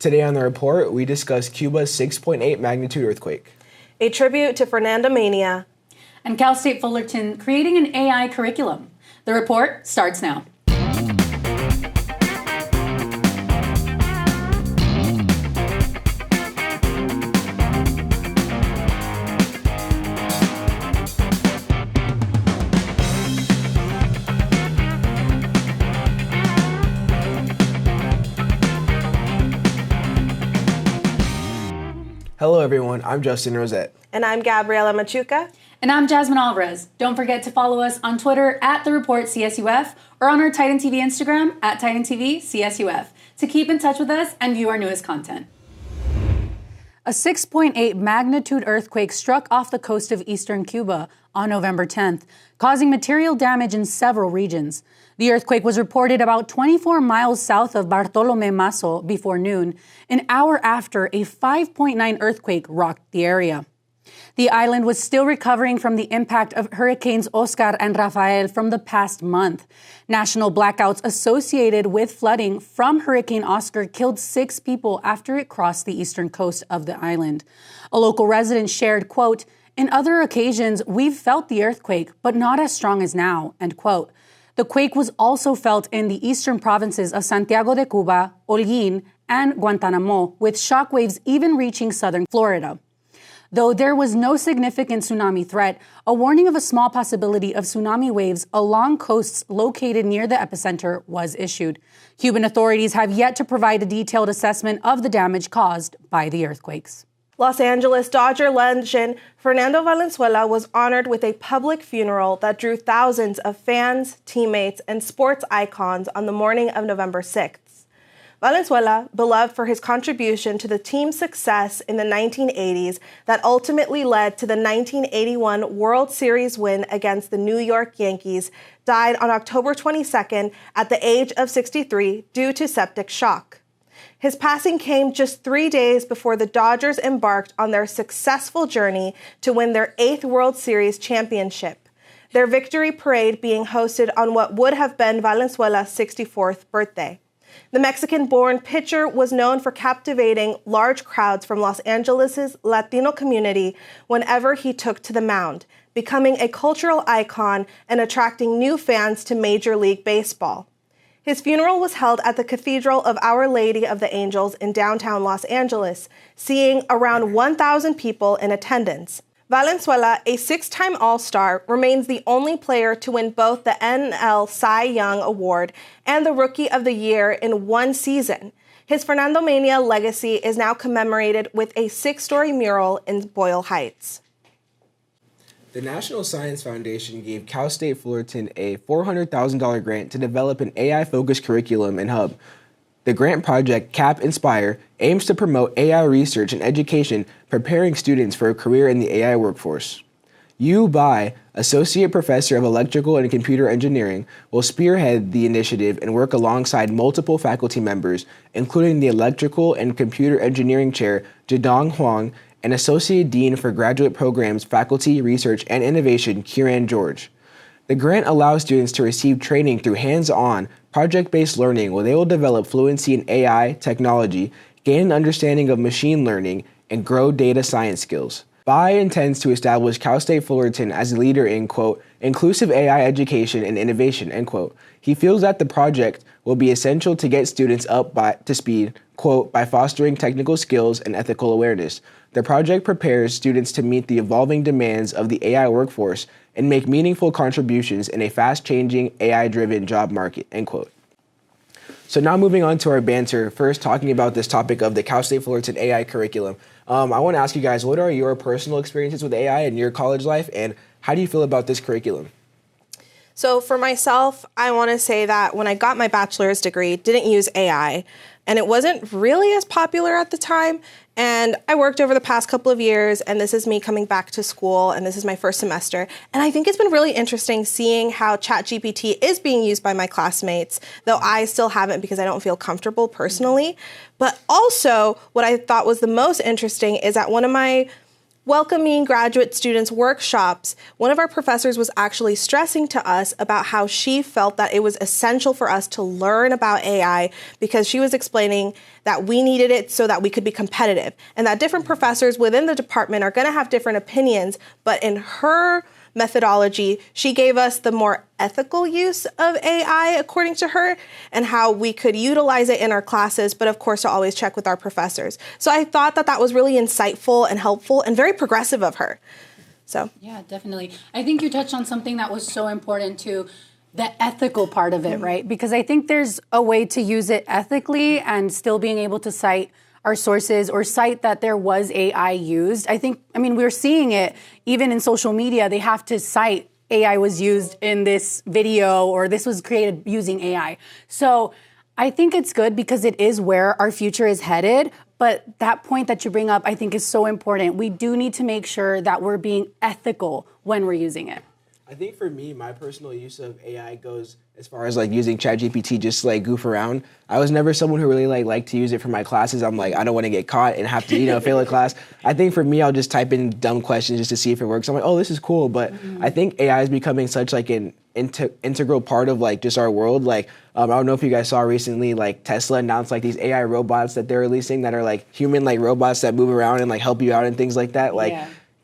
Today on the report, we discuss Cuba's 6.8 magnitude earthquake, a tribute to Fernando Mania, and Cal State Fullerton creating an AI curriculum. The report starts now. Hello everyone, I'm Justin Rosette. And I'm Gabriela Machuca. And I'm Jasmine Alvarez. Don't forget to follow us on Twitter at The Report CSUF or on our Titan TV Instagram at Titan TV CSUF to keep in touch with us and view our newest content. A 6.8 magnitude earthquake struck off the coast of eastern Cuba on November 10th, causing material damage in several regions. The earthquake was reported about 24 miles south of Bartolomé Mazo before noon, an hour after a 5.9 earthquake rocked the area. The island was still recovering from the impact of Hurricanes Oscar and Rafael from the past month. National blackouts associated with flooding from Hurricane Oscar killed 6 people after it crossed the eastern coast of the island. A local resident shared, quote, "In other occasions, we've felt the earthquake, but not as strong as now," end quote. The quake was also felt in the eastern provinces of Santiago de Cuba, Holguín, and Guantanamo, with shockwaves even reaching southern Florida. Though there was no significant tsunami threat, a warning of a small possibility of tsunami waves along coasts located near the epicenter was issued. Cuban authorities have yet to provide a detailed assessment of the damage caused by the earthquakes. Los Angeles Dodger legend Fernando Valenzuela was honored with a public funeral that drew thousands of fans, teammates, and sports icons on the morning of November 6th. Valenzuela, beloved for his contribution to the team's success in the 1980s that ultimately led to the 1981 World Series win against the New York Yankees, died on October 22nd at the age of 63 due to septic shock. His passing came just 3 days before the Dodgers embarked on their successful journey to win their 8th World Series championship, their victory parade being hosted on what would have been Valenzuela's 64th birthday. The Mexican-born pitcher was known for captivating large crowds from Los Angeles' Latino community whenever he took to the mound, becoming a cultural icon and attracting new fans to Major League Baseball. His funeral was held at the Cathedral of Our Lady of the Angels in downtown Los Angeles, seeing around 1,000 people in attendance. Valenzuela, a 6-time All-Star, remains the only player to win both the NL Cy Young Award and the Rookie of the Year in one season. His Fernando Mania legacy is now commemorated with a 6-story mural in Boyle Heights. The National Science Foundation gave Cal State Fullerton a $400,000 grant to develop an AI-focused curriculum and hub. The grant project, CAP Inspire, aims to promote AI research and education, preparing students for a career in the AI workforce. Yu Bai, Associate Professor of Electrical and Computer Engineering, will spearhead the initiative and work alongside multiple faculty members, including the Electrical and Computer Engineering Chair, Jidong Huang, and Associate Dean for Graduate Programs, Faculty, Research, and Innovation, Kieran George. The grant allows students to receive training through hands-on, project-based learning where they will develop fluency in AI, technology, gain an understanding of machine learning, and grow data science skills. Bai intends to establish Cal State Fullerton as a leader in, quote, inclusive AI education and innovation, end quote. He feels that the project will be essential to get students up to speed, quote, by fostering technical skills and ethical awareness. The project prepares students to meet the evolving demands of the AI workforce and make meaningful contributions in a fast-changing, AI-driven job market, end quote. So now moving on to our banter, first talking about this topic of the Cal State Fullerton AI curriculum. I want to ask you guys, what are your personal experiences with AI in your college life, and how do you feel about this curriculum? So for myself, I want to say that when I got my bachelor's degree, didn't use AI, and it wasn't really as popular at the time. And I worked over the past couple of years, and this is me coming back to school, and this is my first semester. And I think it's been really interesting seeing how ChatGPT is being used by my classmates, though I still haven't because I don't feel comfortable personally. But also, what I thought was the most interesting is that one of my welcoming graduate students workshops, one of our professors was actually stressing to us about how she felt that it was essential for us to learn about AI because she was explaining that we needed it so that we could be competitive, and that different professors within the department are going to have different opinions, but in her methodology, she gave us the more ethical use of AI, according to her, and how we could utilize it in our classes, but of course to always check with our professors. So I thought that that was really insightful and helpful and very progressive of her. So yeah, definitely. I think you touched on something that was so important too, the ethical part of it, right? Because I think there's a way to use it ethically and still being able to cite our sources or cite that there was AI used. We're seeing it even in social media. They have to cite AI was used in this video or this was created using AI. So I think it's good because it is where our future is headed. But that point that you bring up, I think is so important. We do need to make sure that we're being ethical when we're using it. I think for me, my personal use of AI goes as far as like using ChatGPT just to like goof around. I was never someone who really liked to use it for my classes. I'm like, I don't want to get caught and have to, fail a class. I think for me, I'll just type in dumb questions just to see if it works. I'm like, oh, this is cool. But I think AI is becoming such like an integral part of like just our world. Like, I don't know if you guys saw recently, like Tesla announced like these AI robots that they're releasing that are like human like robots that move around and like help you out and things like that. Like,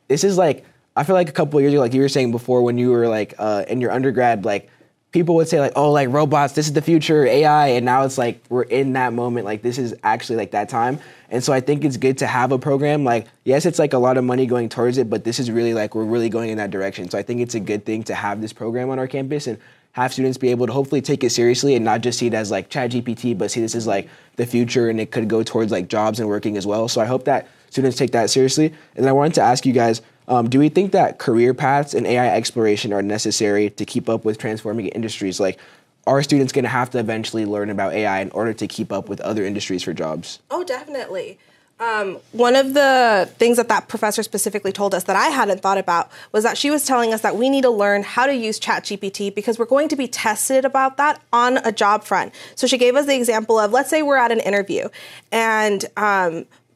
This is like, I feel like a couple of years ago, like you were saying before, when you were like in your undergrad, like people would say like, oh, like robots, this is the future, AI. And now it's like, we're in that moment. Like this is actually like that time. And so I think it's good to have a program. Like, yes, it's like a lot of money going towards it, but this is really like, we're really going in that direction. So I think it's a good thing to have this program on our campus and have students be able to hopefully take it seriously and not just see it as like ChatGPT, but see this as like the future and it could go towards like jobs and working as well. So I hope that students take that seriously. And then I wanted to ask you guys, do we think that career paths and AI exploration are necessary to keep up with transforming industries? Like, are students going to have to eventually learn about AI in order to keep up with other industries for jobs? Oh, definitely. One of the things that professor specifically told us that I hadn't thought about was that she was telling us that we need to learn how to use ChatGPT because we're going to be tested about that on a job front. So she gave us the example of, let's say we're at an interview and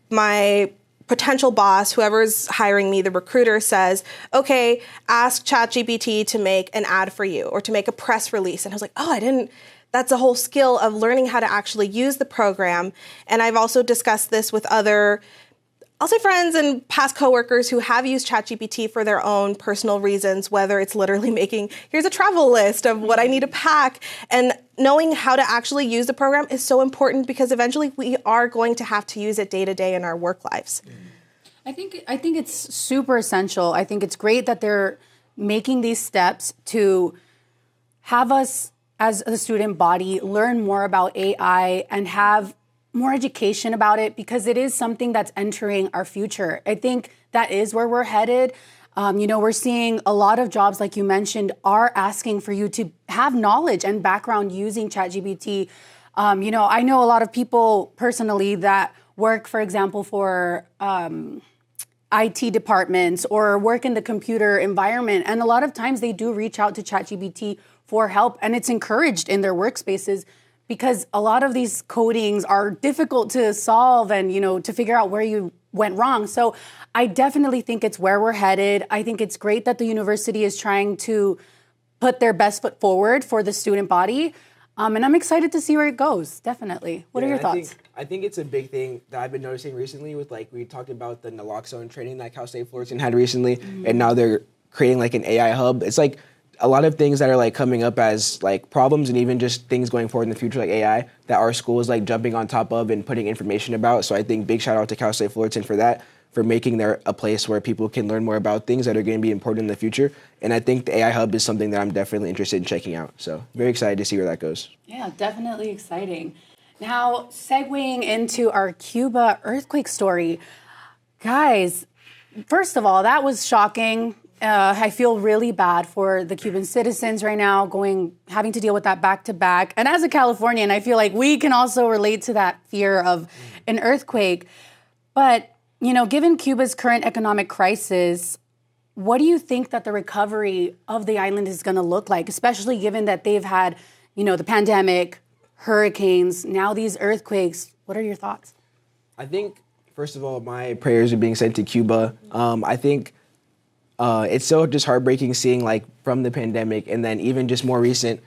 my potential boss, whoever's hiring me, the recruiter says, okay, ask ChatGPT to make an ad for you or to make a press release. And I was like, that's a whole skill of learning how to actually use the program. And I've also discussed this with other, I'll say friends and past coworkers who have used ChatGPT for their own personal reasons, whether it's literally making, here's a travel list of what I need to pack. And knowing how to actually use the program is so important because eventually we are going to have to use it day to day in our work lives. I think it's super essential. I think it's great that they're making these steps to have us as a student body learn more about AI and have more education about it because it is something that's entering our future. I think that is where we're headed. We're seeing a lot of jobs, like you mentioned, are asking for you to have knowledge and background using ChatGPT. I know a lot of people personally that work, for example, for IT departments or work in the computer environment. And a lot of times they do reach out to ChatGPT for help, and it's encouraged in their workspaces because a lot of these codings are difficult to solve and, to figure out where you went wrong. So I definitely think it's where we're headed. I think it's great that the university is trying to put their best foot forward for the student body. And I'm excited to see where it goes, definitely. What are your thoughts? I think it's a big thing that I've been noticing recently with, like, we talked about the naloxone training that Cal State Fullerton had recently, and now they're creating, like, an AI hub. It's, like, a lot of things that are, like, coming up as, like, problems and even just things going forward in the future, like AI, that our school is, like, jumping on top of and putting information about. So I think big shout out to Cal State Fullerton for that, for making there a place where people can learn more about things that are going to be important in the future. And I think the AI Hub is something that I'm definitely interested in checking out. So very excited to see where that goes. Yeah, definitely exciting. Now, segueing into our Cuba earthquake story. Guys, first of all, that was shocking. I feel really bad for the Cuban citizens right now having to deal with that back to back. And as a Californian, I feel like we can also relate to that fear of an earthquake. But given Cuba's current economic crisis, what do you think that the recovery of the island is going to look like, especially given that they've had, the pandemic, hurricanes, now these earthquakes? What are your thoughts? I think First of all, my prayers are being sent to Cuba. I think it's so just heartbreaking seeing like from the pandemic and then even just more recent,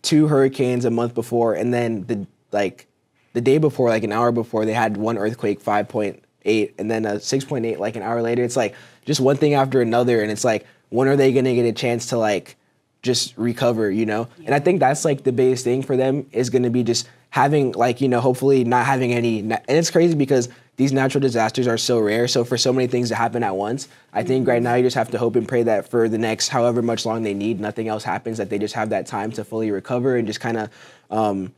2 hurricanes a month before, and then the day before, like an hour before, they had one earthquake, 5.8, and then a 6.8 like an hour later. It's like just one thing after another, and it's like, when are they gonna get a chance to like just recover, you know? Yeah. And I think that's like the biggest thing for them is gonna be just having like, you know, hopefully not having any, and it's crazy because these natural disasters are so rare. So for so many things to happen at once, I think right now you just have to hope and pray that for the next however much long they need, nothing else happens, that they just have that time to fully recover and just kind of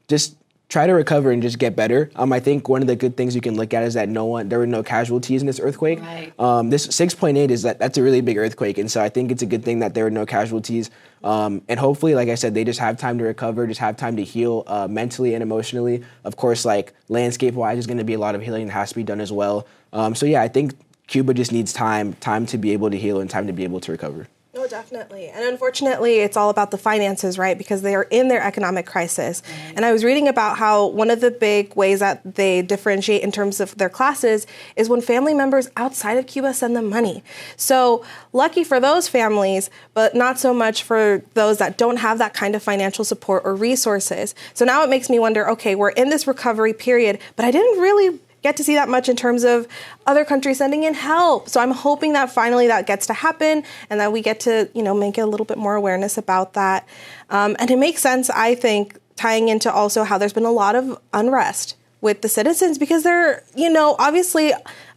just try to recover and just get better. I think one of the good things you can look at is that there were no casualties in this earthquake. Right. This 6.8 is that's a really big earthquake, and so I think it's a good thing that there were no casualties. And hopefully, like I said, they just have time to recover, just have time to heal mentally and emotionally. Of course, like landscape-wise, there's going to be a lot of healing that has to be done as well. So yeah, I think Cuba just needs time to be able to heal and time to be able to recover. No, definitely. And unfortunately, it's all about the finances, right? Because they are in their economic crisis. Mm-hmm. And I was reading about how one of the big ways that they differentiate in terms of their classes is when family members outside of Cuba send them money. So lucky for those families, but not so much for those that don't have that kind of financial support or resources. So now it makes me wonder, okay, we're in this recovery period, but I didn't really get to see that much in terms of other countries sending in help. So I'm hoping that finally that gets to happen and that we get to, you know, make a little bit more awareness about that. And it makes sense, I think, tying into also how there's been a lot of unrest with the citizens because they're, you know, obviously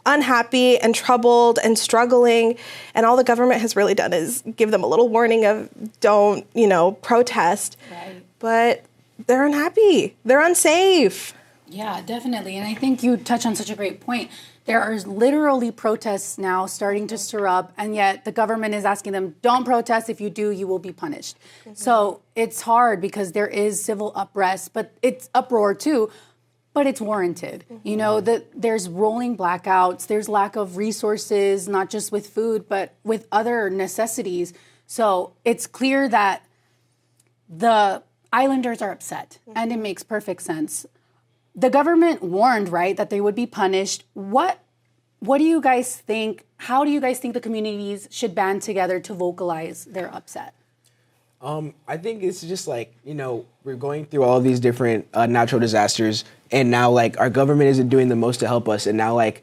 unhappy and troubled and struggling. And all the government has really done is give them a little warning of don't, you know, protest. Right. But they're unhappy. They're unsafe. Yeah, definitely. And I think you touch on such a great point. There are literally protests now starting to stir up, and yet the government is asking them, don't protest. If you do, you will be punished. Mm-hmm. So it's hard because there is civil unrest, but it's uproar too, but it's warranted. Mm-hmm. You know, there's rolling blackouts, there's lack of resources, not just with food, but with other necessities. So it's clear that the islanders are upset, mm-hmm. and it makes perfect sense. The government warned, right, that they would be punished. What do you guys think? How do you guys think the communities should band together to vocalize their upset? I think it's just like, you know, we're going through all these different natural disasters, and now like our government isn't doing the most to help us, and now like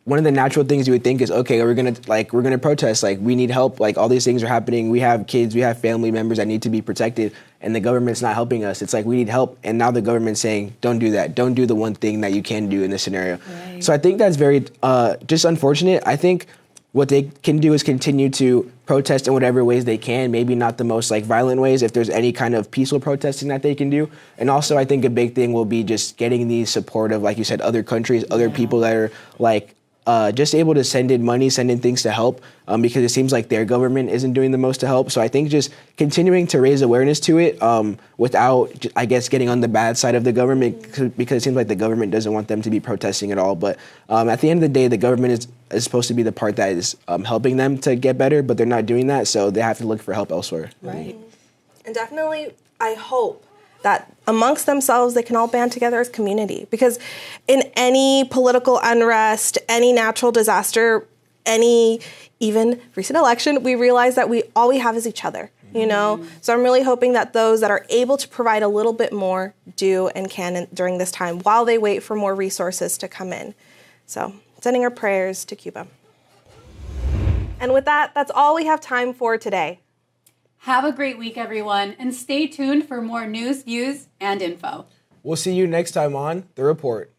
one of the natural things you would think is, okay, we're gonna protest, like we need help, like all these things are happening, we have kids, we have family members that need to be protected, and the government's not helping us. It's like we need help, and now the government's saying, don't do that, don't do the one thing that you can do in this scenario. Right. So I think that's very just unfortunate. I think what they can do is continue to protest in whatever ways they can, maybe not the most like violent ways, if there's any kind of peaceful protesting that they can do. And also I think a big thing will be just getting the support of, like you said, other countries, other people that are like just able to send in money, send in things to help, because it seems like their government isn't doing the most to help. So I think just continuing to raise awareness to it without, I guess, getting on the bad side of the government, because it seems like the government doesn't want them to be protesting at all. But at the end of the day, the government is supposed to be the part that is helping them to get better, but they're not doing that. So they have to look for help elsewhere. Right. And definitely, I hope that amongst themselves, they can all band together as community. Because in any political unrest, any natural disaster, any even recent election, we realize that all we have is each other, you know? So I'm really hoping that those that are able to provide a little bit more do and can during this time while they wait for more resources to come in. So sending our prayers to Cuba. And with that, that's all we have time for today. Have a great week, everyone, and stay tuned for more news, views, and info. We'll see you next time on The Report.